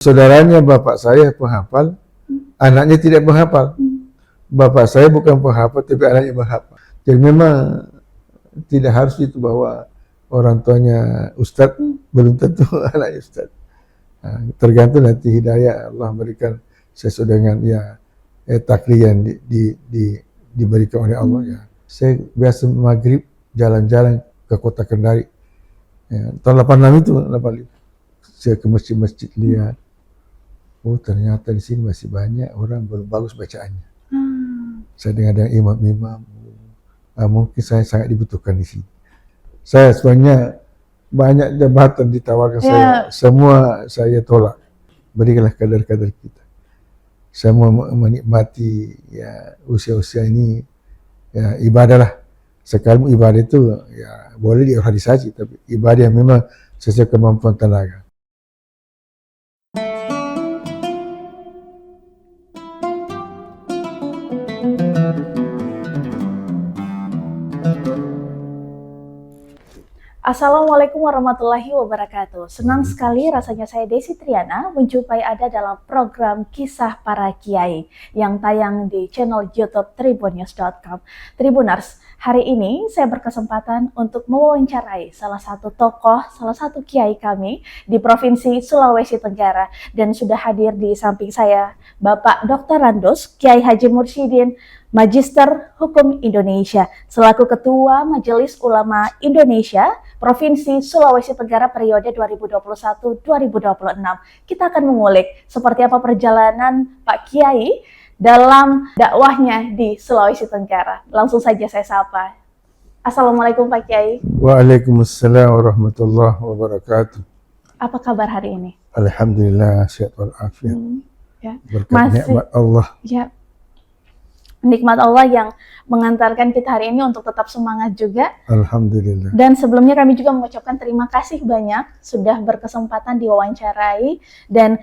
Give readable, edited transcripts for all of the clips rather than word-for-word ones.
Saudaranya bapak saya penghafal, anaknya tidak menghafal. Bapak saya bukan penghafal, tapi anaknya menghafal. Jadi memang tidak harus itu bahwa orang tuanya ustadz, belum tentu anaknya ustadz. Nah, tergantung nanti hidayah Allah berikan sesuai dengan takdir yang diberikan oleh Allah ya. Saya biasa maghrib jalan-jalan ke kota Kendari. Ya, tahun 86 itu, 85. Saya ke masjid-masjid lihat. Oh ternyata di sini masih banyak orang bagus bacaannya. Saya dengar dengan imam-imam, mungkin saya sangat dibutuhkan di sini. Saya sebenarnya banyak jabatan ditawarkan saya, semua saya tolak. Berikanlah kadar-kadar kita. Saya mau menikmati ya usia-usia ini ya ibadahlah. Sekarang ibadah itu ya boleh diorganisasi, tapi ibadah yang memang sesuai kemampuan tenaga. Assalamualaikum warahmatullahi wabarakatuh. Senang sekali rasanya saya Desi Triana menjumpai Anda dalam program Kisah Para Kiai yang tayang di channel YouTube tribunnews.com. Tribuners, hari ini saya berkesempatan untuk mewawancarai salah satu tokoh, salah satu kiai kami di Provinsi Sulawesi Tenggara, dan sudah hadir di samping saya Bapak Dr. Randos Kiai Haji Mursyidin, Magister Hukum Indonesia, selaku Ketua Majelis Ulama Indonesia Provinsi Sulawesi Tenggara periode 2021-2026. Kita akan mengulik seperti apa perjalanan Pak Kiai dalam dakwahnya di Sulawesi Tenggara. Langsung saja saya sapa. Assalamualaikum Pak Kiai. Waalaikumsalam warahmatullahi wabarakatuh. Apa kabar hari ini? Alhamdulillah sehat walafiat. Ya. Berkat nikmat Allah. Ya. Nikmat Allah yang mengantarkan kita hari ini untuk tetap semangat juga. Alhamdulillah. Dan sebelumnya kami juga mengucapkan terima kasih banyak sudah berkesempatan diwawancarai dan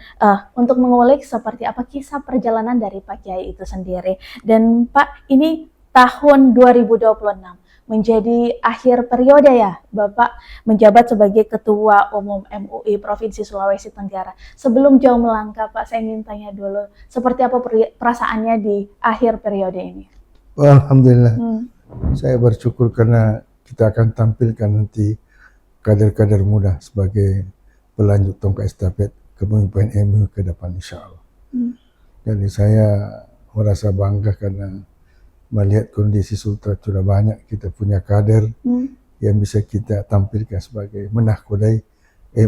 untuk mengulik seperti apa kisah perjalanan dari Pak Kiai itu sendiri. Dan Pak, ini tahun 2026 menjadi akhir periode ya Bapak menjabat sebagai Ketua Umum MUI Provinsi Sulawesi Tenggara. Sebelum jauh melangkah Pak, saya ingin tanya dulu, seperti apa perasaannya di akhir periode ini? Alhamdulillah, saya bersyukur karena kita akan tampilkan nanti kader-kader muda sebagai pelanjut tongkat estafet kepemimpinan MUI ke depan insya Allah. Jadi saya merasa bangga karena melihat kondisi Sultra sudah banyak, kita punya kader yang bisa kita tampilkan sebagai menahkodai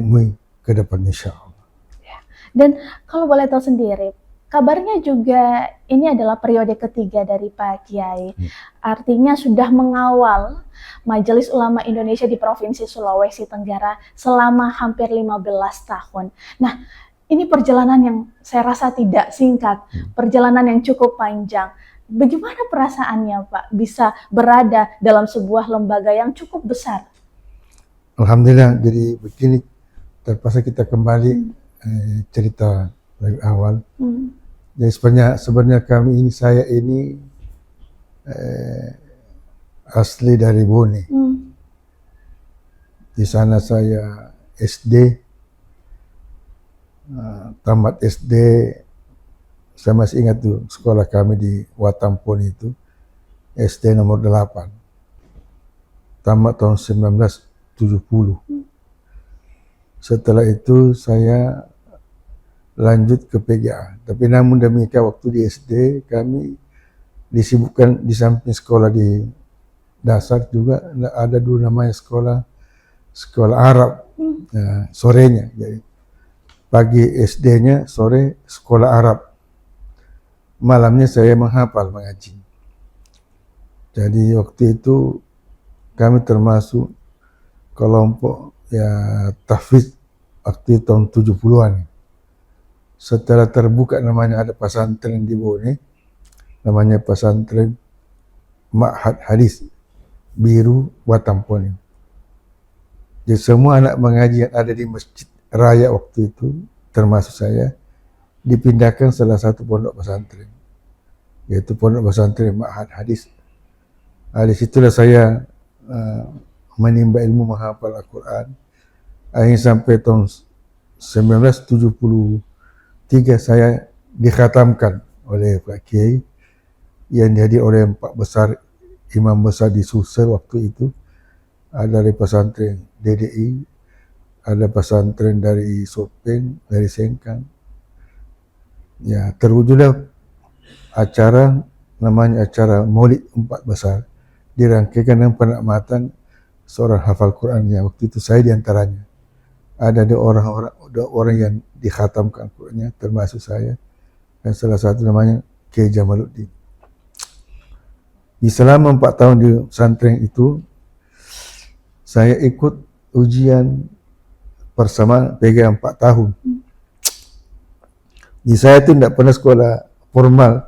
MUI ke depan insya Allah. Ya. Dan kalau boleh tahu sendiri, kabarnya juga ini adalah periode ketiga dari Pak Kiai. Artinya sudah mengawal Majelis Ulama Indonesia di Provinsi Sulawesi Tenggara selama hampir 15 tahun. Nah, ini perjalanan yang saya rasa tidak singkat, perjalanan yang cukup panjang. Bagaimana perasaannya Pak bisa berada dalam sebuah lembaga yang cukup besar? Alhamdulillah, jadi begini, terpaksa kita kembali cerita dari awal. Jadi sebenarnya kami ini, saya ini asli dari Bone. Di sana saya SD, tamat SD. Saya masih ingat tuh sekolah kami di Watampone itu, SD nomor 8. Tamat tahun 1970. Setelah itu saya lanjut ke PGA. Tapi namun demikian waktu di SD kami disibukkan di samping sekolah di dasar juga ada dulu namanya sekolah Arab. Nah, sorenya. Jadi pagi SD-nya, sore sekolah Arab. Malamnya saya menghafal mengaji. Jadi waktu itu kami termasuk kelompok ya tahfidz waktu tahun 70-an. Setelah terbuka namanya ada pesantren di Bone, namanya pesantren Ma'had Hadis Biru Watampone. Jadi semua anak mengaji yang ada di masjid raya waktu itu, termasuk saya, dipindahkan salah satu pondok pesantren, yaitu pondok pesantren Ma'had Hadis. Di situlah saya menimba ilmu menghafal Al-Quran. Akhirnya sampai tahun 1970 3 saya dikhatamkan oleh Pak Kiai yang dihadiri oleh 4 besar imam besar di Sulsel waktu itu. Ada dari pesantren DDI, ada pesantren dari Sopeng, dari Sengkang. Ya, terwujudlah acara namanya acara Maulid 4 besar, dirangkaikan dengan penakmatan seorang hafal Qurannya. Waktu itu saya diantaranya. Ada dua orang yang dikhatamkan Qurannya, termasuk saya, dan salah satu namanya Kiai Jamaluddin. Di selama 4 tahun di pesantren itu, saya ikut ujian persamaan PG 4 tahun. Di saya itu tidak pernah sekolah formal,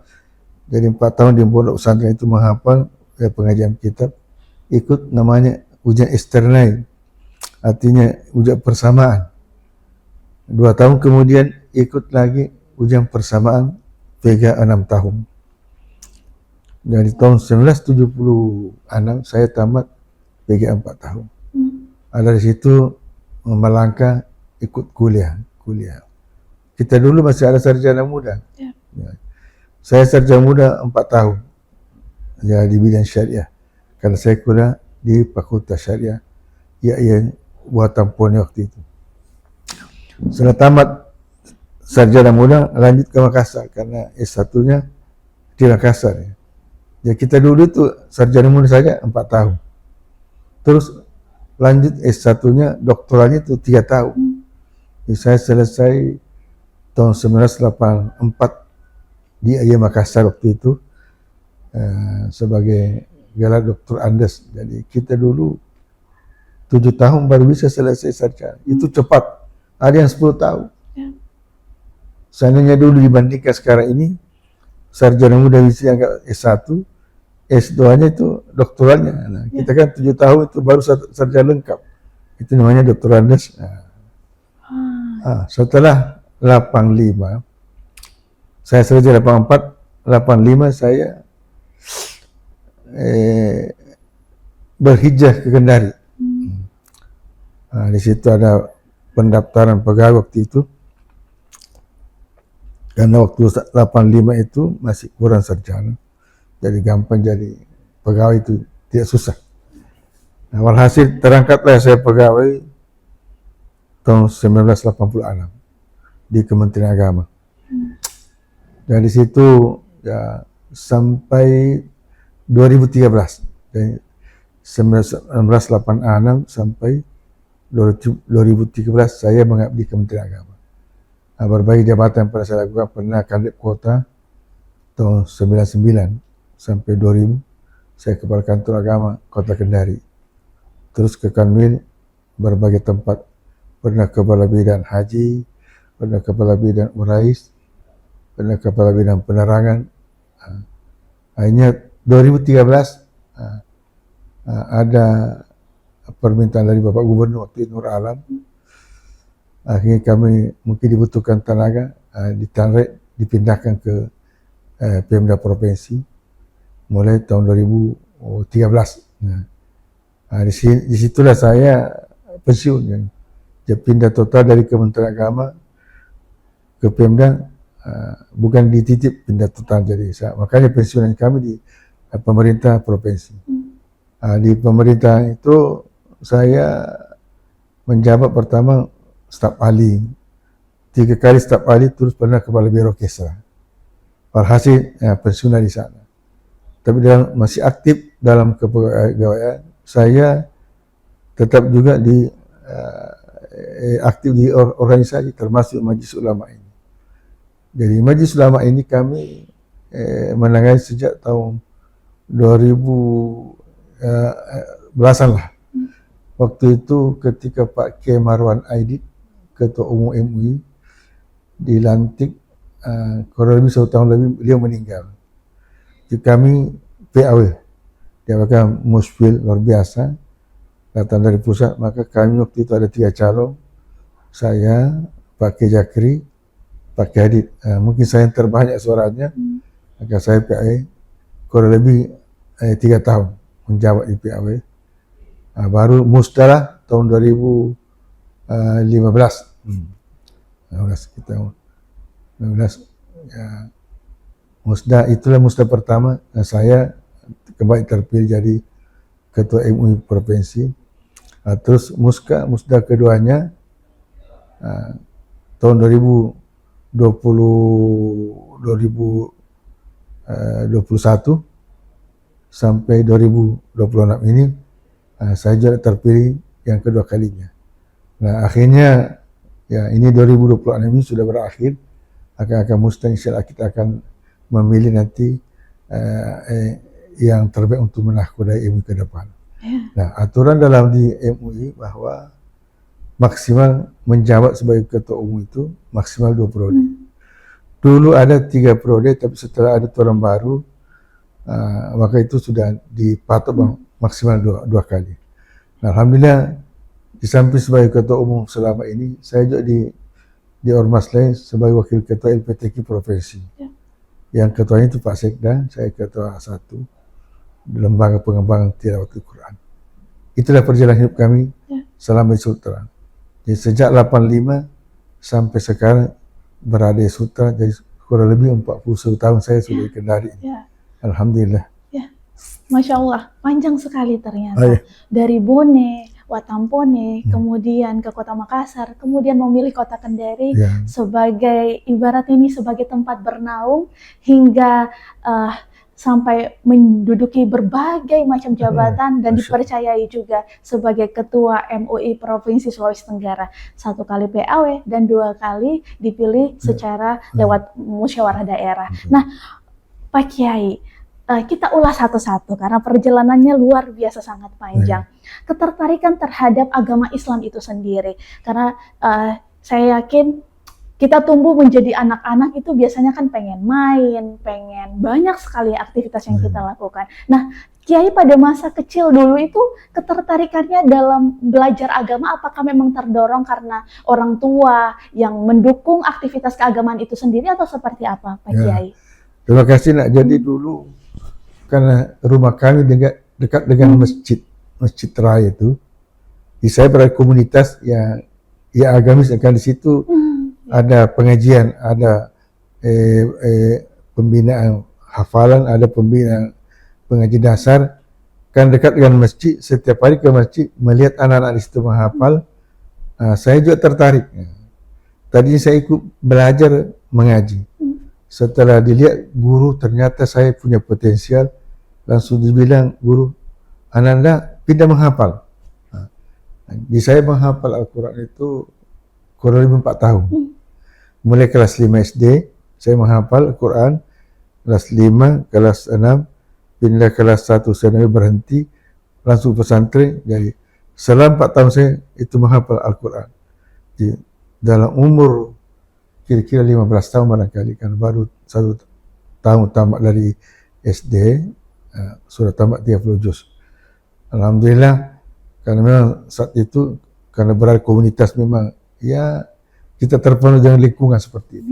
jadi 4 tahun di pondok pesantren itu menghafal pengajian kitab, ikut namanya ujian eksternal, artinya ujian persamaan. 2 tahun kemudian ikut lagi ujian persamaan PG 6 tahun. Dari tahun 1976 saya tamat PG 4 tahun. Dari situ melangkah ikut kuliah. Kita dulu masih ada sarjana muda. Ya. Saya sarjana muda 4 tahun. Ya, di bidang syariah. Karena saya kuliah di Fakultas Syariah yang buatan Poni waktu itu. Setelah tamat sarjana muda, lanjut ke Makassar karena S1-nya di Makassar. Ya, kita dulu itu sarjana muda saja 4 tahun. Terus lanjut S1-nya, doktoralnya itu 3 tahun. Jadi saya selesai tahun 1984 di Makassar waktu itu sebagai gelar Doktor Andes. Jadi kita dulu 7 tahun baru bisa selesai sarjana. Itu cepat. Ada yang 10 tahun. Ya. Seandainya dulu dibandingkan sekarang ini, sarjana muda bisa yang S1, S2-nya itu doktoralnya. Nah, kita kan 7 tahun itu baru sarjana lengkap. Itu namanya Doktor Andes. Setelah 85, saya selesai 84, 85 saya berhijrah ke Kendari. Di situ ada pendaftaran pegawai waktu itu. Karena waktu 85 itu masih kurang sarjana, jadi gampang jadi pegawai itu, tidak susah. Nah, walhasil terangkatlah saya pegawai tahun 1986 di Kementerian Agama. Dari situ ya sampai 2013, dari 1986 sampai 2013 saya mengabdi Kementerian Agama. Nah, berbagai jabatan pada saya lakukan, pernah Kadep Kota tahun 99 sampai 2000, saya Kepala Kantor Agama Kota Kendari. Terus ke Kanwil, berbagai tempat, pernah Kepala Bidang Haji, pernah Kepala Bidang Urais, pernah Kepala Bidang Penerangan. Akhirnya 2013 ada permintaan dari Bapak Gubernur waktu itu, Nur Alam. Akhirnya kami mungkin dibutuhkan tenaga, dipindahkan ke Pemda Provinsi mulai tahun 2013. Disitulah saya pensiun. Dia pindah total dari Kementerian Agama ke Pemda, bukan dititip, pindah total. Jadi makanya pensiunan kami di pemerintah provinsi. Di pemerintah itu saya menjabat pertama staf ahli, 3 kali staf ahli, terus pernah kepala biro kesra. Walhasil pensiun di sana. Tapi masih aktif dalam kepegawaian. Saya tetap juga aktif di organisasi, termasuk Majelis Ulama ini. Jadi Majelis Ulama ini kami menangani sejak tahun 2000 belasan lah. Waktu itu ketika Pak Kiai Marwan Aidit, Ketua Umum MUI, dilantik, kurang lebih 1 tahun lebih beliau meninggal. Jadi kami PAW, dia akan musfil luar biasa, datang dari pusat. Maka kami waktu itu ada 3 calon, saya, Pak Kiai Jakri, Pak Kiai Adit. Mungkin saya yang terbanyak suaranya, maka saya PAW kurang lebih 3 tahun menjabat di PAW. Baru musdalah tahun 2015. Kita 19 ya, musda itulah musda pertama. Nah, saya kembali terpilih jadi ketua MUI provinsi. Nah, terus musda keduanya tahun 2021 sampai 2026 ini saya juga terpilih yang kedua kalinya. Nah, akhirnya ya ini 2026 ini sudah berakhir. Akan musda insyaallah kita akan memilih nanti yang terbaik untuk menahkodai MUI ke depan. Nah, aturan dalam di MUI bahwa maksimal menjabat sebagai ketua umum itu maksimal 2 periode. Dulu ada 3 periode, tapi setelah ada aturan baru, maka itu sudah dipatok maksimal 2 kali. Nah, alhamdulillah di samping sebagai ketua umum selama ini, saya juga di ormas lain sebagai wakil ketua LPTQ provinsi. Yang ketuanya itu Pak Sekda, saya ketua 1 lembaga pengembangan tilawatul Quran. Itulah perjalanan hidup kami selama di Sultra. Jadi sejak 85 sampai sekarang berada di Sultra, jadi kurang lebih 41 tahun saya sudah di Kendari. Alhamdulillah. Masya Allah, panjang sekali ternyata. Dari Bone, Watampone, kemudian ke Kota Makassar, kemudian memilih Kota Kendari sebagai ibarat ini sebagai tempat bernaung hingga sampai menduduki berbagai macam jabatan dan dipercayai juga sebagai Ketua MUI Provinsi Sulawesi Tenggara. 1 kali PAW dan 2 kali dipilih secara lewat musyawarah daerah. Nah, Pak Kiai, kita ulas satu-satu karena perjalanannya luar biasa sangat panjang. Ketertarikan terhadap agama Islam itu sendiri, karena saya yakin kita tumbuh menjadi anak-anak itu biasanya kan pengen main, pengen banyak sekali aktivitas yang kita lakukan. Nah, Kiai pada masa kecil dulu itu ketertarikannya dalam belajar agama apakah memang terdorong karena orang tua yang mendukung aktivitas keagamaan itu sendiri atau seperti apa, Pak Kiai? Terima kasih nak. Jadi dulu karena rumah kami dekat dengan masjid raya itu, saya berada komunitas yang agamis, kan di situ ada pengajian, ada pembinaan hafalan, ada pembinaan pengaji dasar. Kan dekat dengan masjid, setiap hari ke masjid melihat anak-anak di situ menghafal, saya juga tertarik. Tadinya saya ikut belajar mengaji. Setelah dilihat guru ternyata saya punya potensial, langsung dibilang guru, Ananda pindah menghafal. Di saya menghafal Al-Quran itu kurang lebih 4 tahun. Mulai kelas 5 SD, saya menghafal Al-Quran, kelas 5, kelas 6, pindah kelas 1, saya berhenti, langsung pesantren. Jadi selama 4 tahun saya itu menghafal Al-Quran. Dalam umur kira-kira 15 tahun barangkali, kan baru 1 tahun tamat dari SD, sudah tamat 30 juz. Alhamdulillah, karena memang saat itu, karena berada komunitas memang, ya kita terpenuhi dengan lingkungan seperti itu.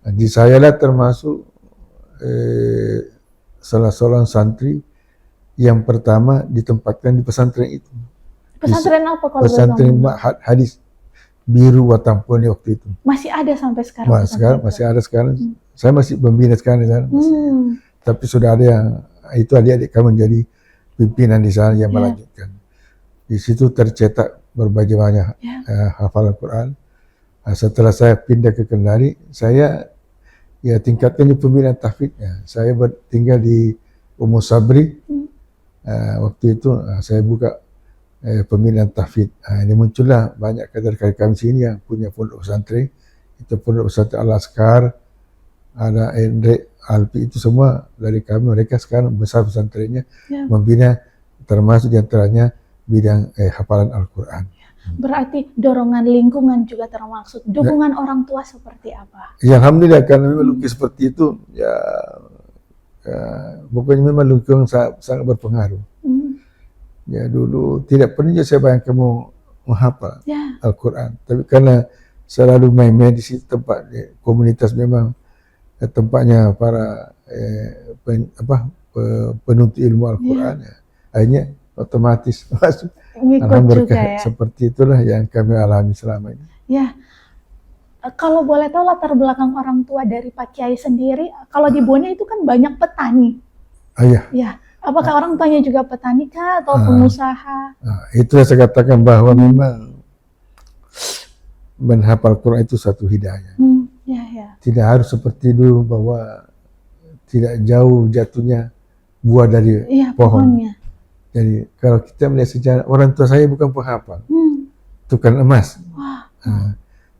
Jadi saya lah termasuk salah seorang santri yang pertama ditempatkan di pesantren itu. Pesantren apa kalau pesantren Ma'had Hadis Biru Watampone waktu itu. Masih ada sampai sekarang? Masih ada sekarang. Saya masih pembina sekarang di sana. Tapi sudah ada yang, itu adik-adik kami menjadi pimpinan di sana yang melanjutkan. Di situ tercetak berbagai banyak hafalan Quran. Setelah saya pindah ke Kendari, saya tingkatkan di pembinaan tahfidnya. Saya tinggal di Umus Sabri. Waktu itu saya buka pembinaan tahfidz. Ini muncullah banyak kader-kader kami sini yang punya pondok pesantren. Itu pondok pesantren Al-Askar, ada Hendrik Alpi, itu semua dari kami. Mereka sekarang besar pesantrennya, membina termasuk diantaranya bidang hafalan Al-Quran. Berarti dorongan lingkungan juga termaksud. Dukungan orang tua seperti apa? Ya, alhamdulillah, karena memang lukis seperti itu, pokoknya memang lingkungan sangat berpengaruh. Ya, dulu tidak pernah saya bayangkan mau menghafal Al-Quran, tapi karena selalu main-main di situ, tempat komunitas memang tempatnya para penuntut ilmu Al-Quran, akhirnya otomatis masuk. Ngikut juga ya. Seperti itulah yang kami alami selama ini. Ya, Kalau boleh tahu latar belakang orang tua dari Pak Kiai sendiri, kalau di Bone itu kan banyak petani. Iya. Ya, apakah orang tuanya juga petani kah atau Ah. pengusaha? Itu yang saya katakan bahwa memang menghafal Quran itu satu hidayah. Ya, ya. Tidak harus seperti dulu bahwa tidak jauh jatuhnya buah dari Iya, pohon. pohonnya. Jadi kalau kita melihat sejarah, orang tua saya bukan penghafal, tukang emas. Wah.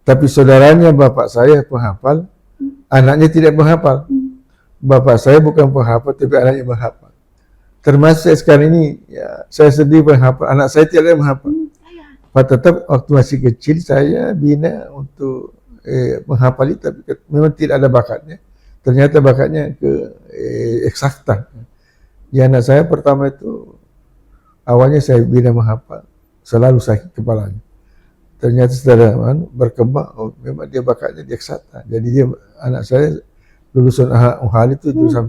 Tapi saudaranya bapak saya penghafal, anaknya tidak menghafal. Bapak saya bukan penghafal, tapi anaknya menghafal. Termasuk saya sekarang ini, ya, saya sedih menghafal, anak saya tidak ada menghafal. Tetap waktu masih kecil saya bina untuk menghafal itu, tapi memang tidak ada bakatnya. Ternyata bakatnya ke eksakta. Di anak saya pertama itu, awalnya saya bina menghafal, selalu sakit kepalanya. Ternyata setelah berkembang, oh, memang dia bakatnya di eksakta. Jadi dia, anak saya lulusan UHAL itu jurusan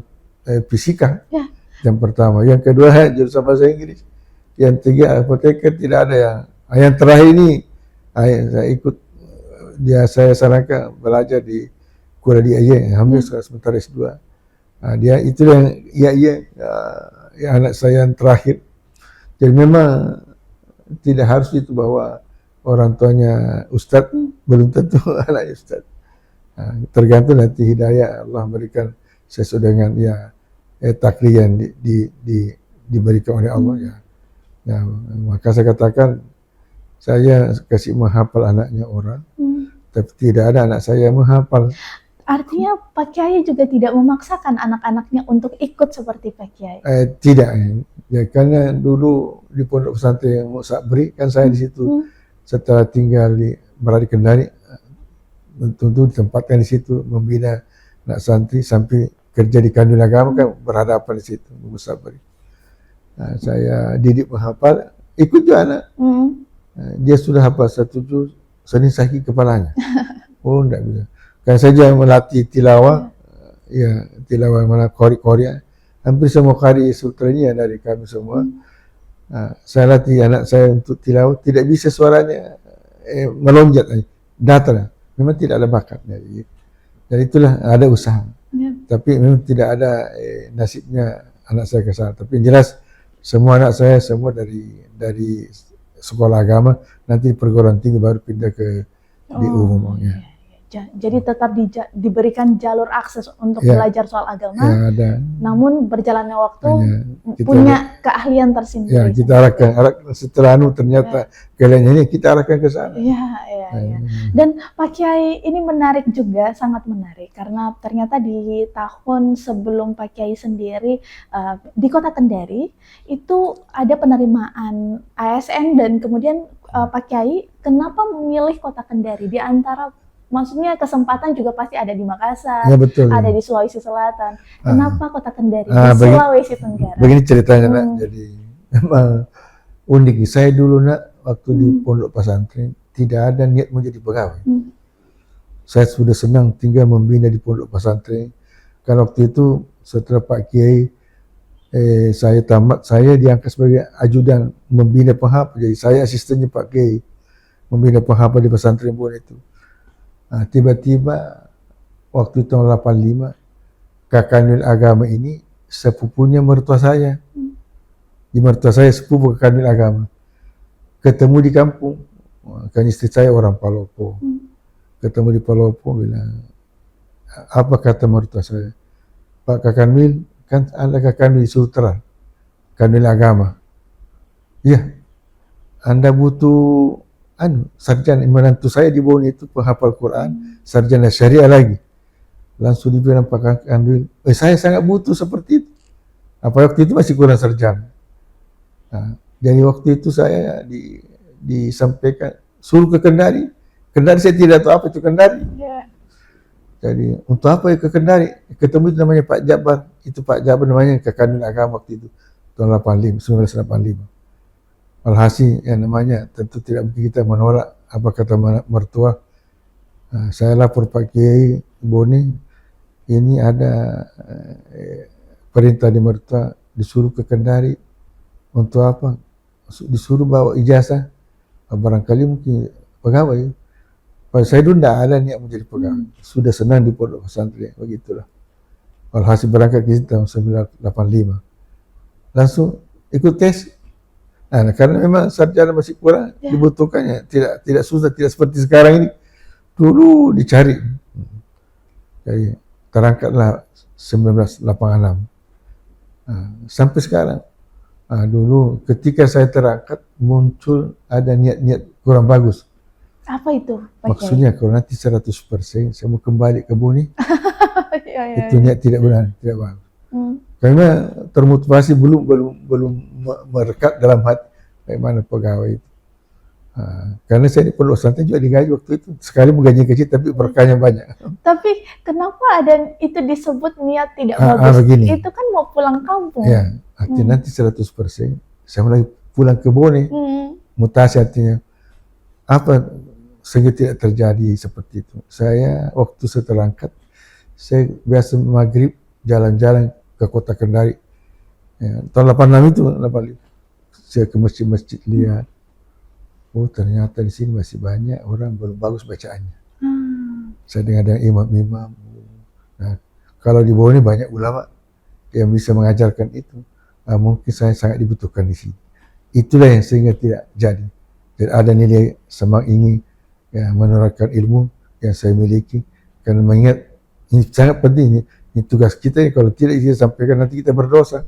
fisika. Ya. Yang pertama, yang kedua jurusan bahasa Inggris, yang tiga apoteker, tidak ada yang terakhir ini saya ikut dia, saya sarankan belajar di kuliah di IAIN, alhamdulillah sementara S2. Dia itu yang anak saya yang terakhir. Jadi memang tidak harus itu bahwa orang tuanya ustadz, belum tentu anaknya ustadz. Tergantung nanti hidayah Allah berikan sesuai dengan takdir yang diberikan oleh Allah ya. Maka saya katakan saya kasih menghafal anaknya orang, tapi tidak ada anak saya yang menghafal. Artinya Pak Kiai juga tidak memaksakan anak-anaknya untuk ikut seperti Pak Kiai? Tidak, ya, karena dulu di pondok pesantren Musabri kan saya di situ. Setelah tinggal berada di Kendari, tentu ditempatkan di situ membina anak santri sampai kerja di Kandil Agama kan berhadapan di situ Musabri. Saya didik menghafal, ikut juga anak. Dia sudah hafal satu juz, Senin sakit kepalanya. Oh, enggak bisa. Kan saja melatih tilawah, ya tilawah mana qori, hampir semua qari sultannya dari kami semua. Saya latih anak saya untuk tilawah, tidak bisa suaranya melonjak, datar. Memang tidak ada bakat. Jadi itulah ada usaha. Tapi memang tidak ada nasibnya anak saya ke sana. Tapi yang jelas semua anak saya semua dari sekolah agama, nanti perguruan tinggi baru pindah ke di umum. Ya. Jadi tetap diberikan jalur akses untuk belajar soal agama, ada. Namun berjalannya waktu punya keahlian tersendiri. Ya, kita arahkan setelah ternyata kalian ini kita arahkan ke sana. Iya. Dan Pak Kiai ini menarik juga, sangat menarik karena ternyata di tahun sebelum Pak Kiai sendiri di Kota Kendari itu ada penerimaan ASN dan kemudian Pak Kiai kenapa memilih Kota Kendari di antara, maksudnya kesempatan juga pasti ada di Makassar, ya, betul, ada di Sulawesi Selatan. Kenapa Kota Kendari di Sulawesi Tenggara? Begini ceritanya nak, jadi memang unik. Saya dulu nak waktu di pondok pesantren tidak ada niat menjadi pegawai. Saya sudah senang tinggal membina di pondok pesantren. Karena waktu itu setelah Pak Kiai saya tamat, saya diangkat sebagai ajudan membina penghafal. Jadi saya asistennya Pak Kiai membina penghafal di pesantren Bone itu. Tiba-tiba waktu tahun 85 Kakanil Agama ini sepupunya mertua saya. Di mertua saya sepupu Kakanil Agama. Ketemu di kampung. Kan istri saya orang Palopo. Ketemu di Palopo bilang, apa kata mertua saya? Pak Kakanil, kan Anda Kakanil Sultra, Kakanil Agama. Iya, Anda butuh sarjana. Menantu saya di Bone itu penghafal Quran, sarjana syariah lagi. Langsung dibilang Pak Kanil, saya sangat butuh seperti itu. Apa waktu itu masih kurang sarjana. Jadi waktu itu saya disampaikan suruh ke Kendari. Kendari saya tidak tahu apa itu Kendari. Jadi untuk apa ke Kendari? Ketemu itu namanya Pak Jabar. Itu Pak Jabar namanya Kakanil Agama waktu itu tahun 1985. Alhasil yang namanya tentu tidak mungkin kita menolak apa kata mertua. Saya lapor Pak Kiai Bone, ini ada perintah di mertua disuruh ke Kendari. Untuk apa? Disuruh bawa ijazah, barangkali mungkin pegawai. Kalau saya dulu tidak ada niat menjadi pegawai. Sudah senang di pondok pesantren, begitulah. Alhasil berangkat ke sini tahun 1985. Langsung ikut tes. Nah, karena memang sarjana masih kurang, dibutuhkannya. Tidak susah, tidak seperti sekarang ini. Dulu dicari. Jadi terangkatlah 1986. Sampai sekarang. Dulu ketika saya terangkat muncul ada niat-niat kurang bagus. Apa itu, Pak Kiai? Maksudnya kalau nanti 100% saya mau kembali ke Buni, Ya. itu niat tidak benar, tidak bagus. Karena termotivasi belum merekat dalam hati bagaimana pegawai itu. Karena saya di pondok pesantren juga digaji waktu itu, sekali gaji kecil tapi berkahnya banyak. Tapi kenapa ada itu disebut niat tidak bagus? Begini. Itu kan mau pulang kampung. Ya, artinya nanti 100% saya mulai pulang ke Bone, mutasi artinya apa sehingga tidak terjadi seperti itu. Saya waktu saya terangkat, saya biasa maghrib jalan-jalan ke kota Kendari. Ya, tahun 86 itu, 85. Saya ke masjid-masjid lihat. Oh ternyata di sini masih banyak orang belum bagus bacaannya. Saya dengar imam-imam. Nah, kalau di bawah ini banyak ulama yang bisa mengajarkan itu. Mungkin saya sangat dibutuhkan di sini. Itulah yang sehingga tidak jadi. Dan ada nilai semangat ingin menerapkan ilmu yang saya miliki. Karena mengingat ini sangat penting. Ini tugas kita. Kalau tidak kita sampaikan nanti kita berdosa.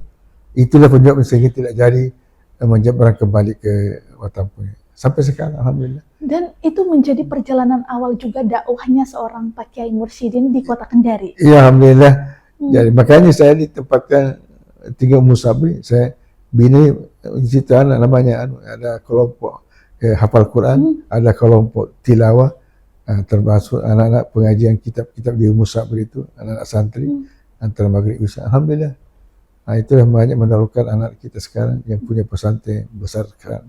Itulah penyebab sehingga tidak jadi menjadi orang kembali ke Watampone. Sampai sekarang, alhamdulillah. Dan itu menjadi perjalanan awal juga dakwahnya seorang Pak Kiai Mursyidin di kota Kendari. Iya, alhamdulillah. Jadi makanya saya ditempatkan tinggal Musabri. Saya bina di situ namanya ada kelompok hafal Quran, ada kelompok tilawah, termasuk anak-anak pengajian kitab-kitab di Musabri itu, anak-anak santri antara maghrib isya. Alhamdulillah. Itulah banyak menaruhkan anak kita sekarang yang punya pesantren besar sekarang.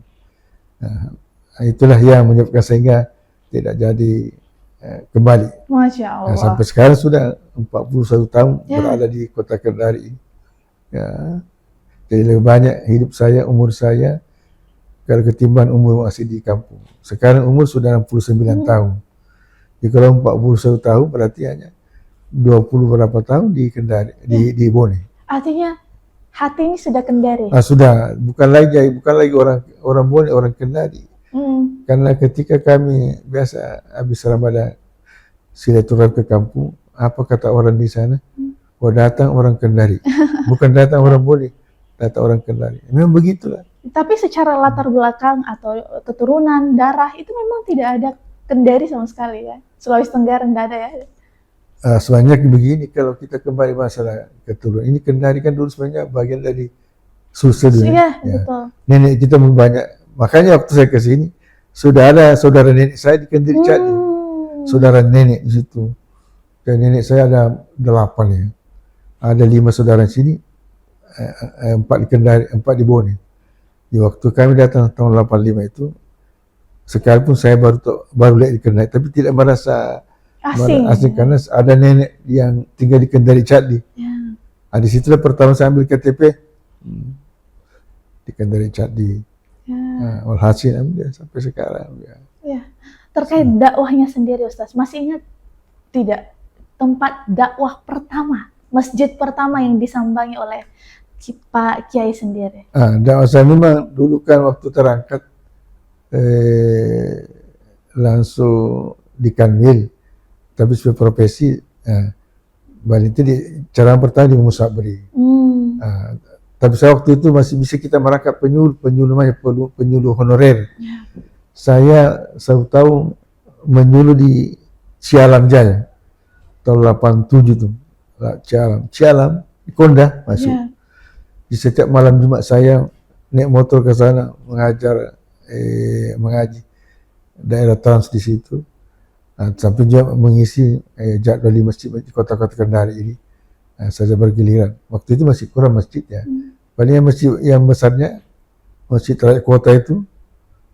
Itulah yang menyebabkan sehingga tidak jadi kembali. Masya Allah. Sampai sekarang sudah 41 tahun berada di kota Kendari. Ya. Jadi lebih banyak hidup saya, umur saya, kalau ketimbang umur masih di kampung. Sekarang umur sudah 69 tahun. Jadi kalau 41 tahun berarti hanya 20 berapa tahun di Kendari, di Bone. Artinya hati ini sudah Kendari. Sudah, bukan lagi orang Bone, orang Kendari. Karena ketika kami biasa habis Ramadan silaturahmi ke kampung, apa kata orang di sana? Oh datang orang Kendari, bukan datang orang Bone, datang orang Kendari. Memang begitulah. Tapi secara latar belakang atau keturunan darah itu memang tidak ada Kendari sama sekali ya. Sulawesi Tenggara tidak ada ya. Sebenarnya begini, kalau kita kembali masalah keturunan, ini Kendari kan dulu sebenarnya bagian dari Sulsel. Iya, betul. Nenek kita banyak, makanya waktu saya ke sini sudah ada saudara nenek saya di Kendari Cadi, saudara nenek di situ. Dan nenek saya ada 8 ya, ada 5 saudara di sini, 4 di Kendari, 4 di Bone. Di waktu kami datang tahun 85 itu, sekalipun saya baru lihat di Kendari, tapi tidak merasa asing karena ada nenek yang tinggal di Kendari Cadi. Di situlah pertama saya ambil KTP di Kendari Cadi. Walhasil sampai sekarang. Terkait dakwahnya sendiri, Ustaz, masih ingat tidak tempat dakwah pertama, masjid pertama yang disambangi oleh Pak Kiai sendiri? Dakwah saya memang dulu kan waktu terangkat langsung di Kanwil. Tapi sebagai profesi, balik itu cara pertama di Musabri. Tapi saya waktu itu masih bisa kita merangkap penyuluh honorer. Saya tahu menyuluh di Cialam Jaya tahun 87 tuh, Cialam di Konda masuk. Di setiap malam Jumat saya naik motor ke sana mengaji daerah Trans di situ. Sampai juga mengisi jadwal di masjid kota-kota Kendari ini. Saya bergiliran. Waktu itu masih kurang masjid ya. Paling masjid yang besarnya masjid rakyat kota itu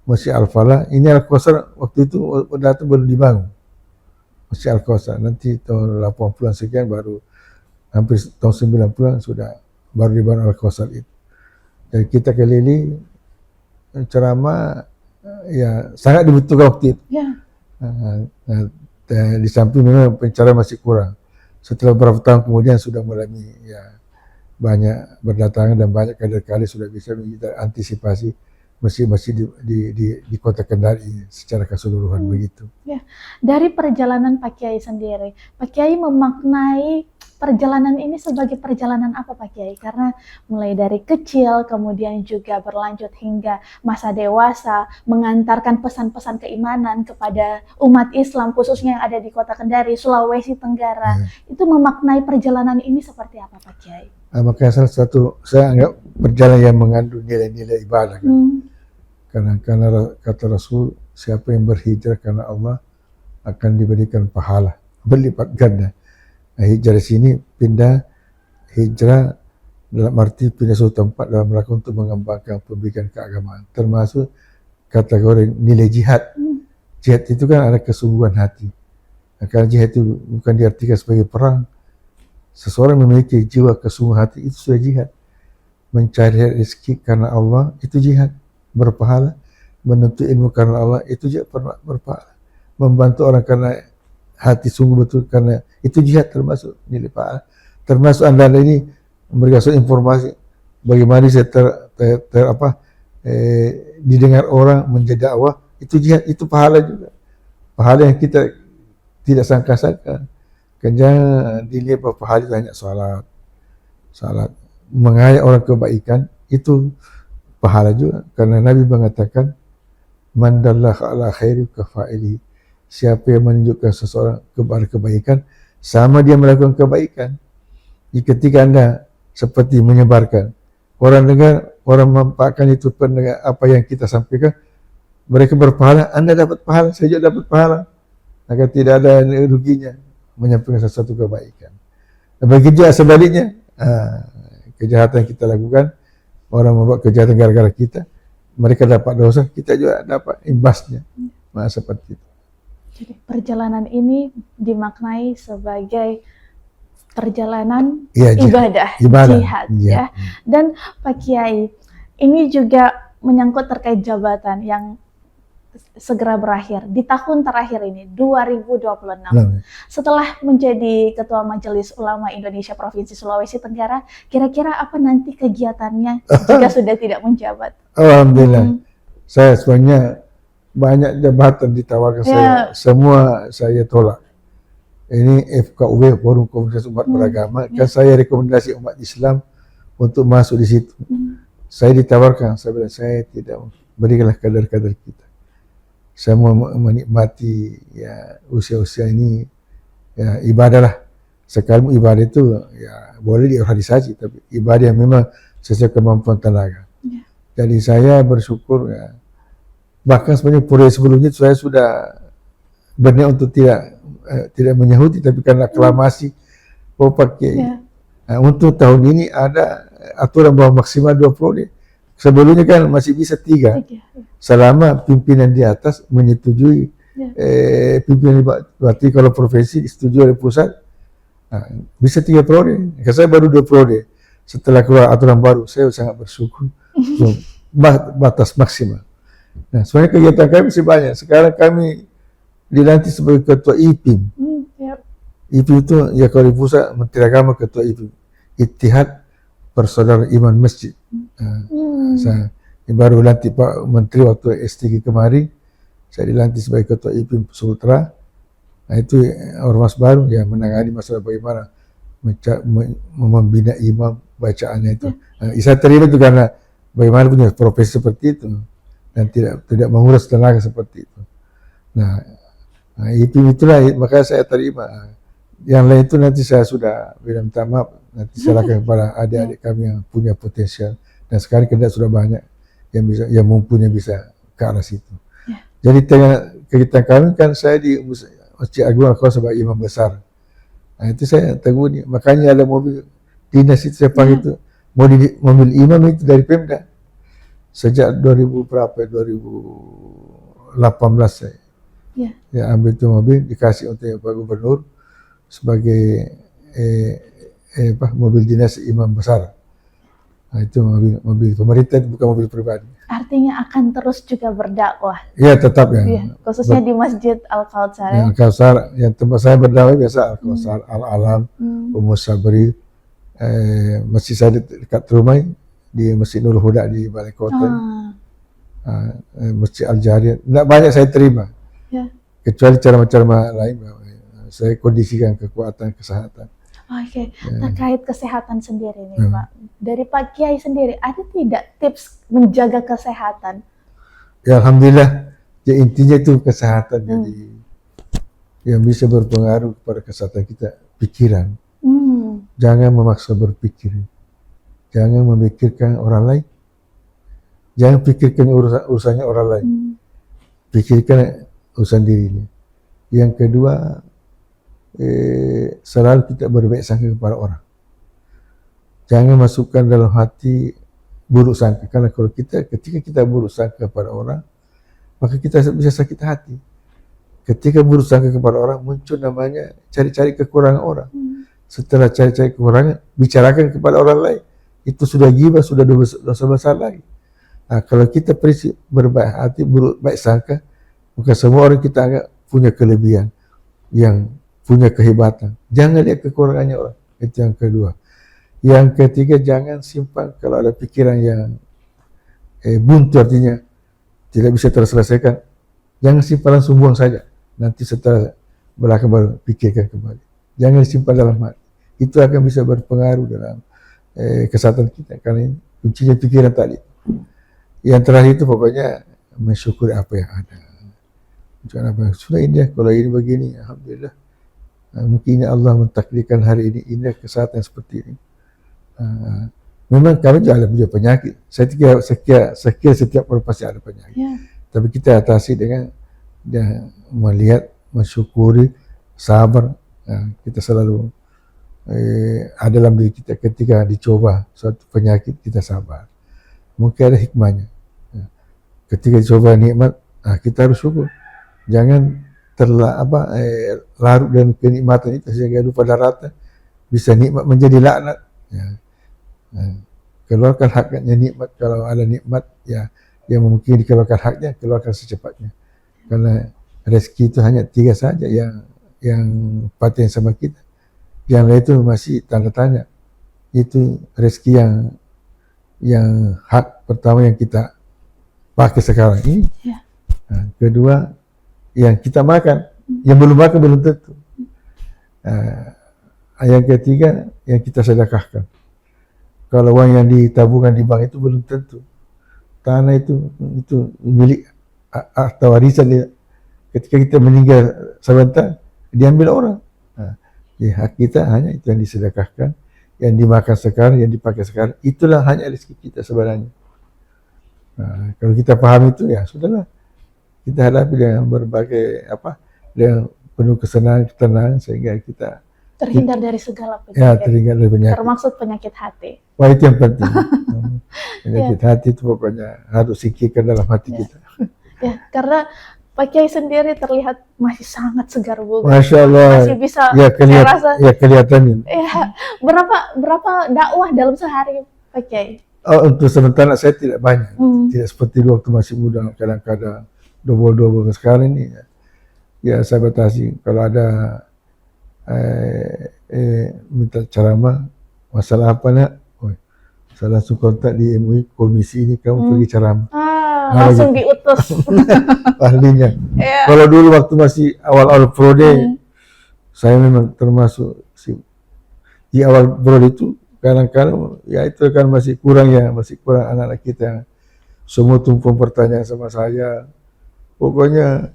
masjid Al-Falah. Ini Al-Kausar waktu itu datang baru dibangun. Masjid Al-Kausar. Nanti tahun 80-an sekian baru hampir tahun 90-an sudah baru dibangun Al-Kausar itu. Jadi kita keliling ceramah ya sangat dibutuhkan waktu itu. Nah, di samping memang pencarian masih kurang. Setelah beberapa tahun kemudian sudah mulai ya banyak berdatangan dan banyak kader-kader sudah bisa kita antisipasi masih di Kota Kendari secara keseluruhan begitu. Ya, dari perjalanan Pak Kiai sendiri, Pak Kiai memaknai perjalanan ini sebagai perjalanan apa Pak Kiai? Karena mulai dari kecil, kemudian juga berlanjut hingga masa dewasa, mengantarkan pesan-pesan keimanan kepada umat Islam, khususnya yang ada di Kota Kendari, Sulawesi Tenggara. Itu memaknai perjalanan ini seperti apa Pak Kiai? Makanya salah satu, saya anggap perjalanan yang mengandung nilai-nilai ibadah. Karena kata Rasul, siapa yang berhijrah karena Allah akan diberikan pahala berlipat ganda. Nah, hijrah di sini hijrah dalam arti pindah suatu tempat dalam rangka untuk mengembangkan pendidikan keagamaan, termasuk kategori nilai jihad. Jihad itu kan ada kesungguhan hati. Nah, karena jihad itu bukan diartikan sebagai perang. Seseorang memiliki jiwa kesungguhan hati itu sudah jihad. Mencari rezeki karena Allah itu jihad, berpahala. Menuntut ilmu karena Allah itu juga berpahala. Membantu orang karena hati sungguh betul karena itu jihad, termasuk nilai pahala. Termasuk Anda ini memberikan informasi bagaimana saya didengar orang menjadi dakwah, itu jihad, itu pahala juga. Pahala yang kita tidak sangka-sangka. Kan jangan dilihat bahwa pahala itu hanya salat, mengajak orang kebaikan itu pahala juga, karena Nabi mengatakan man dallahu ala khairi kafa'ili, siapa yang menunjukkan seseorang kepada kebaikan sama dia melakukan kebaikan. Jadi ketika Anda seperti menyebarkan, orang dengar, orang memanfaatkan itu pendengar apa yang kita sampaikan, mereka berpahala, Anda dapat pahala, saya juga dapat pahala. Maka tidak ada ruginya menyampaikan sesuatu kebaikan. Dan begitu juga sebaliknya, kejahatan yang kita lakukan, orang membuat kejahatan gara-gara kita, mereka dapat dosa, kita juga dapat imbasnya. Nah, seperti itu. Jadi perjalanan ini dimaknai sebagai perjalanan ibadah, jihad. Ya. Dan Pak Kiai, ini juga menyangkut terkait jabatan yang segera berakhir di tahun terakhir ini 2026. Setelah menjadi Ketua Majelis Ulama Indonesia Provinsi Sulawesi Tenggara, kira-kira apa nanti kegiatannya jika sudah tidak menjabat? Alhamdulillah. Saya sebenarnya banyak jabatan ditawarkan saya, semua saya tolak. Ini FKUB, Forum Komunitas Umat Beragama, kan saya rekomendasi umat Islam untuk masuk di situ. Saya ditawarkan, saya bilang saya tidak, berikanlah kader-kader kita. Saya mau menikmati ya usia-usia ini, ya ibadah lah. Sekarang ibadah itu ya boleh diorganisasi, tapi ibadah yang memang sesuai kemampuan tenaga. Jadi saya bersyukur ya. Bahkan sebenarnya periode sebelumnya saya sudah berniat untuk tidak menyahuti, tapi karena aklamasi Pak Kiai. Nah, untuk tahun ini ada aturan bahwa maksimal 2 periode. Sebelumnya kan masih bisa 3. Selama pimpinan di atas menyetujui pimpinan, berarti kalau provinsi disetujui oleh pusat, bisa 3 periode. Saya baru 2 periode. Setelah keluar aturan baru, saya sangat bersyukur. Batas maksimal. Nah, sebenarnya kegiatan kami masih banyak. Sekarang kami dilantik sebagai ketua IPIM. IPIM itu ya kalau di pusat Menteri Agama, ketua IPIM, Ittihad Persaudaraan Iman Masjid. Saya baru lantik Pak Menteri waktu S3 kemarin, saya dilantik sebagai ketua IPIM Sultra. Nah, itu ormas baru yang menangani masalah bagaimana membina imam bacaannya itu. Saya terima itu karena bagaimana punya profesi seperti itu dan tidak menguras tenaga seperti itu. Nah, IPIM itulah makanya saya terima. Yang lain itu nanti saya sudah minta maaf, nanti serahkan kepada adik-adik kami yang punya potensial, dan sekarang kerja sudah banyak yang mempunyai bisa ke arah situ. Jadi kegiatan kami kan saya di Masjid Agung Al-Quran sebagai imam besar. Nah, itu saya teguni, makanya ada mobil dinas itu saya panggil itu mobil imam itu dari Pemda. Sejak 2018 saya ambil itu mobil, dikasih untuk Pak Gubernur sebagai mobil dinas imam besar. Nah, itu mobil pemerintah, bukan mobil pribadi. Artinya akan terus juga berdakwah. Ya tetap ya. Iya, khususnya di Masjid Al-Kautsar. Yang Al-Kautsar, yang tempat saya berdakwah biasa Al-Kautsar, Al-Alam, Umus Sabri, masjid saya dekat rumah di Masjid Nurul Huda di Balai Kota, Masjid Al-Jariyah. Tidak banyak saya terima, kecuali ceramah-ceramah lain. Saya kondisikan kekuatan kesehatan. Oke, terkait kesehatan sendiri nih Pak, dari Pak Kiai sendiri ada tidak tips menjaga kesehatan? Ya Alhamdulillah, ya intinya itu kesehatan. Jadi yang bisa berpengaruh kepada kesehatan kita, pikiran. Jangan memaksa berpikir, jangan memikirkan orang lain, jangan pikirkan urusannya orang lain, pikirkan urusan dirinya. Yang kedua, selalu kita berbaik sangka kepada orang. Jangan masukkan dalam hati buruk sangka, karena kalau ketika kita buruk sangka kepada orang, maka kita bisa sakit hati. Ketika buruk sangka kepada orang, muncul namanya cari-cari kekurangan orang. Setelah cari-cari kekurangan, bicarakan kepada orang lain. Itu sudah ghibah, sudah dosa besar lagi. Nah, kalau kita prinsip berbaik hati, baik sangka, maka semua orang kita anggap punya kelebihan, yang punya kehebatan. Jangan lihat kekurangannya orang. Itu yang kedua. Yang ketiga, jangan simpan kalau ada pikiran yang buntu, artinya tidak bisa terselesaikan. Jangan simpan, langsung buang saja. Nanti setelah belakang baru pikirkan kembali. Jangan simpan dalam hati. Itu akan bisa berpengaruh dalam kesehatan kita. Karena kuncinya pikiran tadi. Yang terakhir itu pokoknya mensyukuri apa yang ada. Jangan apa yang sudah indah. Kalau ini begini, alhamdulillah. Mungkin Allah mentakdirkan hari ini indah kesehatan seperti ini. Memang kami juga ada penyakit. Saya kira setiap orang pasti ada penyakit. Tapi kita atasi dengan melihat, mensyukuri, sabar. Kita selalu ada dalam diri kita ketika dicoba suatu penyakit, kita sabar. Mungkin ada hikmahnya. Ketika dicoba nikmat, kita harus syukur. Jangan larut dalam kenikmatan itu sehingga lupa daratan, bisa nikmat menjadi laknat. Keluarkan haknya nikmat. Kalau ada nikmat, ya yang mungkin dikeluarkan haknya, keluarkan secepatnya. Karena rezeki itu hanya 3 saja yang paten sama kita. Yang lain itu masih tanda tanya. Itu rezeki yang hak pertama yang kita pakai sekarang ini. Kedua, yang kita makan, yang belum makan belum tentu. Yang ketiga, yang kita sedekahkan. Kalau uang yang ditabungkan di bank itu belum tentu. Tanah itu milik atau warisan dia. Ketika kita meninggal sebentar, diambil orang. Hak kita hanya itu yang disedekahkan, yang dimakan sekarang, yang dipakai sekarang. Itulah hanya rezeki kita sebenarnya. Kalau kita paham itu, ya sudahlah. Kita hadapi dengan berbagai dengan penuh kesenangan, ketenangan, sehingga kita terhindar dari segala penyakit. Ya, terhindar dari penyakit. Termasuk penyakit hati. Wah, itu yang penting. Penyakit hati itu pokoknya harus singkirkan dalam hati kita. Ya, karena Pak Kiai sendiri terlihat masih sangat segar bugar. Masya Allah. Masih bisa, kelihatan. Ya, berapa dakwah dalam sehari Pak Kiai? Untuk sementara saya tidak banyak. Tidak seperti waktu masih muda, kadang-kadang double sekarang ini. Ya saya batasi. Kalau ada minta ceramah masalah apa nak? Saya langsung kontak di MUI, komisi ini kamu pergi ceramah. Langsung diutus. Ahlinya. Kalau dulu waktu masih awal-awal prode, saya memang termasuk di awal prode itu kadang-kadang ya itu kan masih kurang anak-anak kita. Semua tumpang pertanyaan sama saya. Pokoknya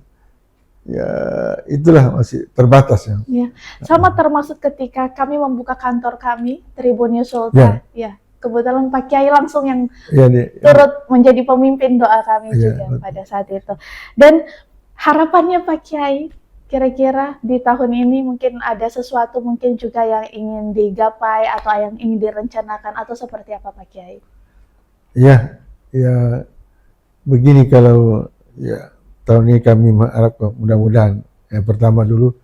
ya itulah masih terbatas ya. Sama termasuk ketika kami membuka kantor kami Tribun News Sultan. Kebetulan Pak Kiai langsung yang turut menjadi pemimpin doa kami juga pada saat itu. Dan harapannya Pak Kiai, kira-kira di tahun ini mungkin ada sesuatu mungkin juga yang ingin digapai atau yang ingin direncanakan atau seperti apa Pak Kiai? Ya begini, kalau tahun ini kami mengharapkan mudah-mudahan yang pertama dulu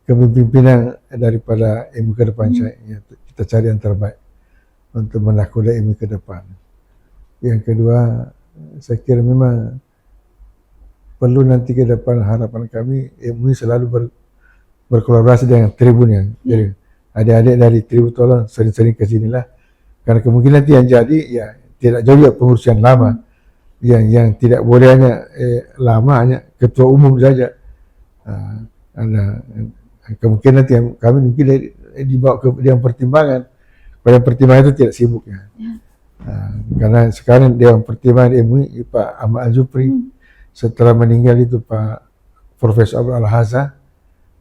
kepemimpinan daripada MUI ke depan kita cari yang terbaik. untuk menakoda ilmu ke depan. Yang kedua, saya kira memang perlu nanti ke depan harapan kami MUI selalu berkolaborasi dengan Tribun yang jadi adik-adik dari Tribun tolong sering-sering ke sinilah, karena kemungkinan nanti yang jadi ya tidak jauh ya pengurusan lama, yang tidak boleh hanya lama hanya ketua umum saja. Ada kemungkinan nanti yang kami mungkin dibawa ke Dewan Pertimbangan. Pada pertimbangan itu tidak sibuk ya. Karena sekarang Dewan Pertimbangan MUI Pak Ahmad Al-Jupri, setelah meninggal itu Pak Profesor Abdul Al-Hazza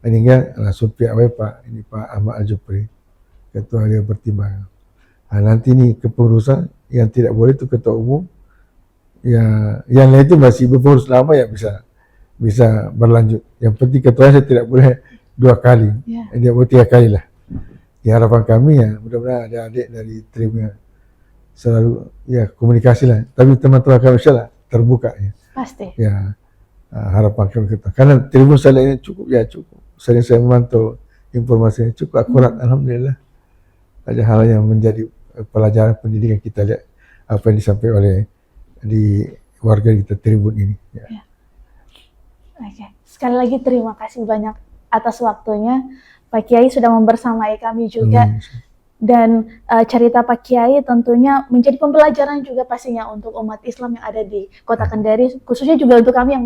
meninggal, langsung pihak Pak Ahmad Al-Jupri, ketua Dewan Pertimbangan. Nanti ini kepengurusan yang tidak boleh itu ketua umum, ya yang lain itu masih berpengurus lama ya bisa berlanjut. Yang penting ketuanya tidak boleh 2 kali, dia boleh 3 kali lah. Di harapan kami ya mudah-mudahan ada adik dari Tribun selalu ya komunikasi lah. Tapi teman-teman kami insyaAllah terbuka ya. Pasti. Ya harapan kami kita. Karena Tribun saya ini cukup. Sering saya memantau informasinya cukup akurat, alhamdulillah. Ada hal yang menjadi pelajaran pendidikan kita lihat apa yang disampaikan oleh di warga kita Tribun ini. Ya. Oke. Sekali lagi terima kasih banyak atas waktunya. Pak Kiai sudah membersamai kami juga. Dan cerita Pak Kiai tentunya menjadi pembelajaran juga pastinya untuk umat Islam yang ada di Kota Kendari, khususnya juga untuk kami yang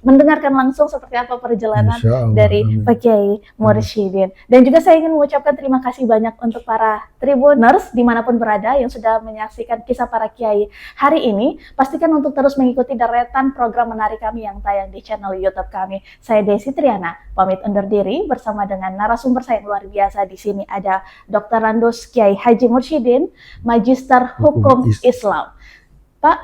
mendengarkan langsung seperti apa perjalanan dari Pak Kiai Mursyidin. Dan juga saya ingin mengucapkan terima kasih banyak untuk para Tribuners dimanapun berada yang sudah menyaksikan kisah para Kiai hari ini. Pastikan untuk terus mengikuti deretan program menarik kami yang tayang di channel YouTube kami. Saya Desi Triana, pamit undur diri bersama dengan narasumber saya yang luar biasa. Di sini ada Dr. Randos Kiai Haji Mursyidin, Magister Hukum Islam. Pak,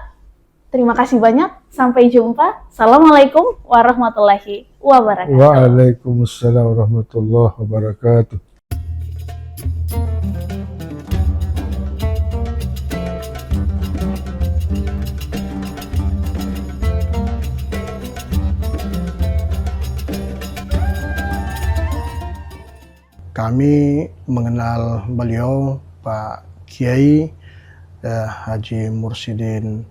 terima kasih banyak. Sampai jumpa. Assalamualaikum warahmatullahi wabarakatuh. Waalaikumsalam warahmatullahi wabarakatuh. Kami mengenal beliau Pak Kiai Haji Mursyidin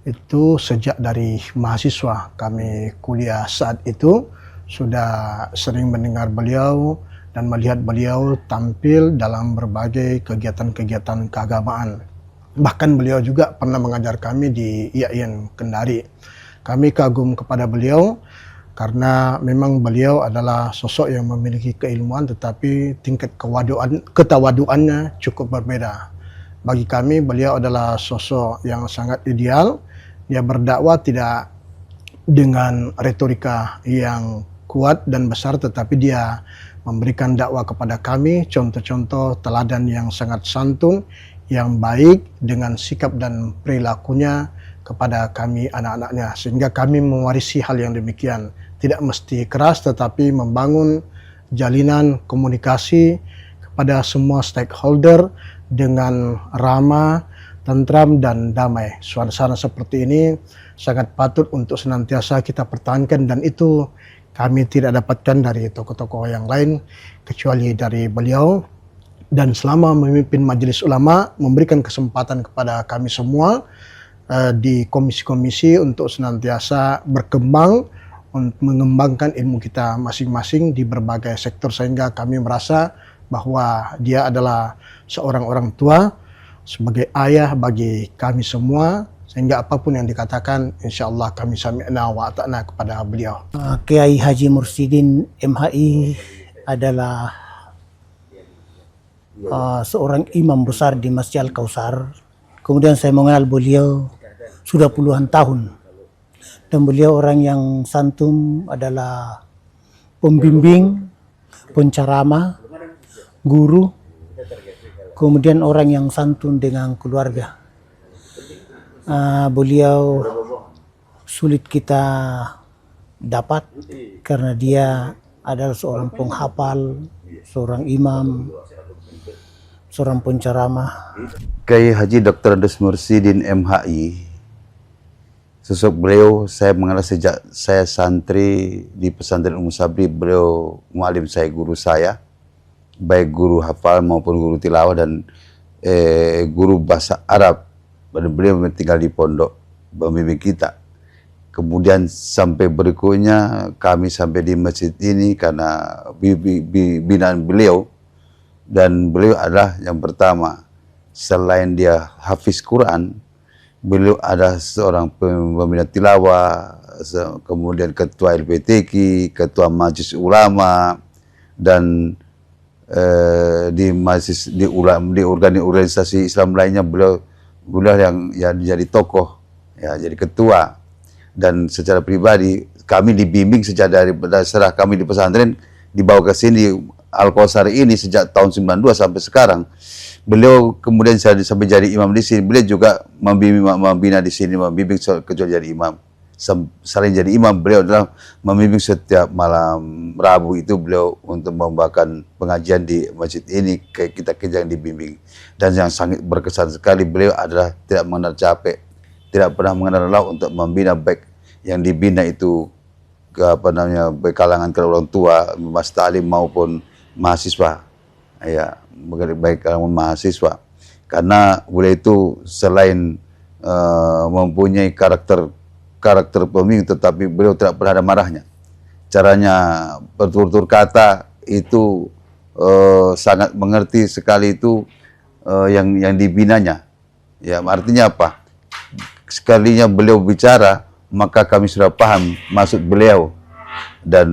itu sejak dari mahasiswa. Kami kuliah saat itu sudah sering mendengar beliau dan melihat beliau tampil dalam berbagai kegiatan-kegiatan keagamaan. Bahkan beliau juga pernah mengajar kami di IAIN Kendari. Kami kagum kepada beliau karena memang beliau adalah sosok yang memiliki keilmuan, tetapi tingkat ketawaduannya cukup berbeda. Bagi kami beliau adalah sosok yang sangat ideal. Dia berdakwah tidak dengan retorika yang kuat dan besar, tetapi dia memberikan dakwah kepada kami contoh-contoh teladan yang sangat santun, yang baik dengan sikap dan perilakunya kepada kami anak-anaknya, sehingga kami mewarisi hal yang demikian. Tidak mesti keras, tetapi membangun jalinan komunikasi kepada semua stakeholder dengan ramah, tentram, dan damai. Suasana seperti ini sangat patut untuk senantiasa kita pertahankan, dan itu kami tidak dapatkan dari tokoh-tokoh yang lain kecuali dari beliau. Dan selama memimpin majelis ulama, memberikan kesempatan kepada kami semua di komisi-komisi untuk senantiasa berkembang, untuk mengembangkan ilmu kita masing-masing di berbagai sektor, sehingga kami merasa bahwa dia adalah seorang orang tua sebagai ayah bagi kami semua, sehingga apapun yang dikatakan insyaallah kami sami'na wa ata'na kepada beliau. Kiai Haji Mursyidin MHI adalah seorang imam besar di Masjid Al-Kausar. Kemudian saya mengenal beliau sudah puluhan tahun. Dan beliau orang yang santun, adalah pembimbing, penceramah, guru, kemudian orang yang santun dengan keluarga. Beliau sulit kita dapat karena dia adalah seorang penghafal, seorang imam, seorang penceramah. Kiai Haji Dr. Randos Mursyidin MHI, sosok beliau saya mengenal sejak saya santri di pesantren Ummu Sabri. Beliau mualim saya, guru saya, baik guru hafal maupun guru tilawah, dan guru bahasa Arab. Beliau tinggal di pondok membimbing kita. Kemudian sampai berikutnya kami sampai di masjid ini karena binaan beliau, dan beliau adalah yang pertama, selain dia hafiz Quran, beliau ada seorang pembina tilawah, kemudian ketua LPTQ, ketua Majelis Ulama, dan di organisasi Islam lainnya beliau yang jadi tokoh, ya jadi ketua. Dan secara pribadi kami dibimbing sejak dari serah kami di pesantren dibawa ke sini Al-Kausar ini sejak tahun 92 sampai sekarang. Beliau kemudian sampai jadi imam di sini. Beliau juga membina di sini, membimbing kecuali jadi imam. Selain jadi imam, beliau adalah membimbing setiap malam Rabu itu beliau untuk membawakan pengajian di masjid ini kita yang dibimbing. Dan yang sangat berkesan sekali, beliau adalah tidak mengenal capek, tidak pernah mengenal lelah untuk membina, baik yang dibina itu baik kalangan orang tua, mas ta'lim maupun mahasiswa, ya baik kalangan mahasiswa. Karena beliau itu selain mempunyai karakter pemimpin, tetapi beliau tidak pernah ada marahnya. Caranya bertutur kata itu sangat mengerti sekali itu yang dibinanya. Ya, artinya apa? Sekalinya beliau bicara, maka kami sudah paham maksud beliau. Dan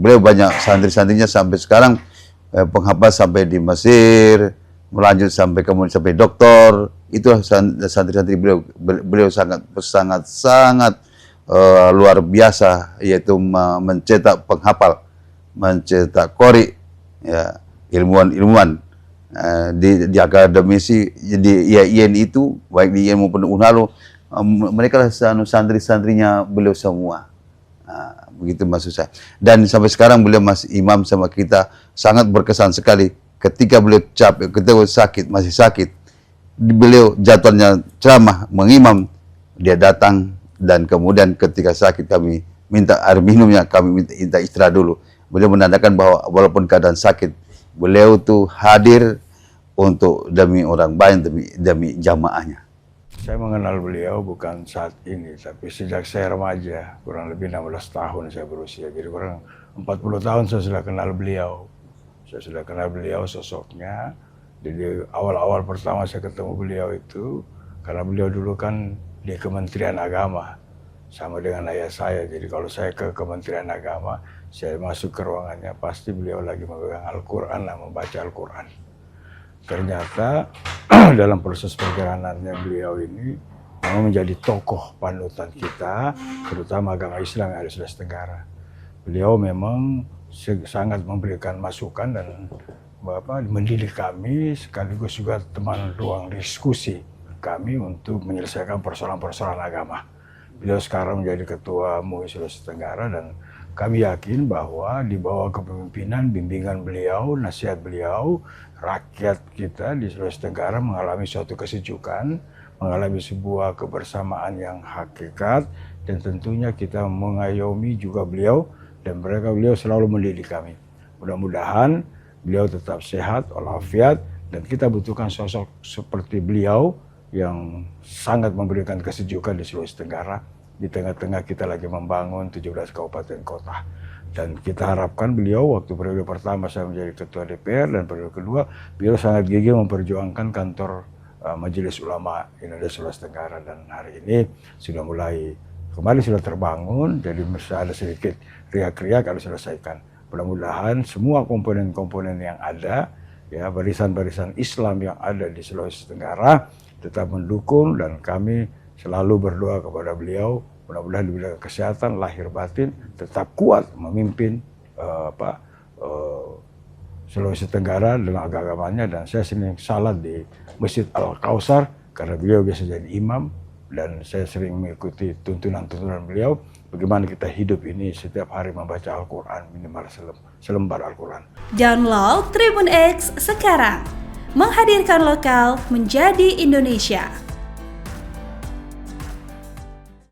beliau banyak santri-santrinya sampai sekarang penghafal sampai di Mesir, melanjut kemudian sampai doktor. Itulah santri-santri beliau. Beliau sangat luar biasa, yaitu mencetak penghafal, mencetak qori, ya, ilmuwan di akademisi di IAIN itu, baik di IAIN maupun UNHALO, mereka lah santri-santrinya beliau semua. Begitu maksud saya. Dan sampai sekarang beliau masih imam sama kita, sangat berkesan sekali. Ketika beliau capek, ketika masih sakit, beliau jadwalnya ceramah, mengimam, dia datang. Dan kemudian ketika sakit kami minta air minumnya, kami minta istirahat dulu. Beliau menandakan bahwa walaupun keadaan sakit, beliau tuh hadir untuk demi orang banyak, demi jamaahnya. Saya mengenal beliau bukan saat ini, tapi sejak saya remaja, kurang lebih 16 tahun saya berusia. Jadi kurang 40 tahun saya sudah kenal beliau. Saya sudah kenal beliau sosoknya. Jadi awal-awal pertama saya ketemu beliau itu, karena beliau dulu kan di Kementerian Agama sama dengan ayah saya. Jadi kalau saya ke Kementerian Agama, saya masuk ke ruangannya, pasti beliau lagi memegang Al-Quran, membaca Al-Quran. Ternyata dalam proses perjalanannya beliau ini memang menjadi tokoh panutan kita, terutama agama Islam yang ada di Sulawesi Tenggara. Beliau memang sangat memberikan masukan dan mendidik kami, sekaligus juga teman ruang diskusi kami untuk menyelesaikan persoalan-persoalan agama. Beliau sekarang menjadi ketua MUI Sulawesi Tenggara, dan kami yakin bahwa di bawah kepemimpinan, bimbingan beliau, nasihat beliau, rakyat kita di Sulawesi Tenggara mengalami suatu kesejukan, mengalami sebuah kebersamaan yang hakikat, dan tentunya kita mengayomi juga beliau, dan beliau selalu mendidik kami. Mudah-mudahan beliau tetap sehat, walafiat, dan kita butuhkan sosok seperti beliau yang sangat memberikan kesejukan di Sulawesi Tenggara. Di tengah-tengah kita lagi membangun 17 kabupaten kota. Dan kita harapkan beliau, waktu periode pertama saya menjadi ketua DPR dan periode kedua, beliau sangat gigih memperjuangkan kantor Majelis Ulama Indonesia Sulawesi Tenggara. Dan hari ini sudah mulai, kembali sudah terbangun, jadi ada sedikit riak-riak harus diselesaikan. Mudah-mudahan semua komponen-komponen yang ada, ya barisan-barisan Islam yang ada di Sulawesi Tenggara tetap mendukung, dan kami selalu berdoa kepada beliau, mudah-mudahan diberikan kesehatan lahir batin, tetap kuat memimpin Sulawesi Tenggara dalam agamanya. Dan saya sering salat di Masjid Al-Kausar karena beliau biasa jadi imam, dan saya sering mengikuti tuntunan-tuntunan beliau bagaimana kita hidup ini setiap hari membaca Al-Quran, minimal selembar Al-Quran. Download Tribun X sekarang, menghadirkan lokal menjadi Indonesia.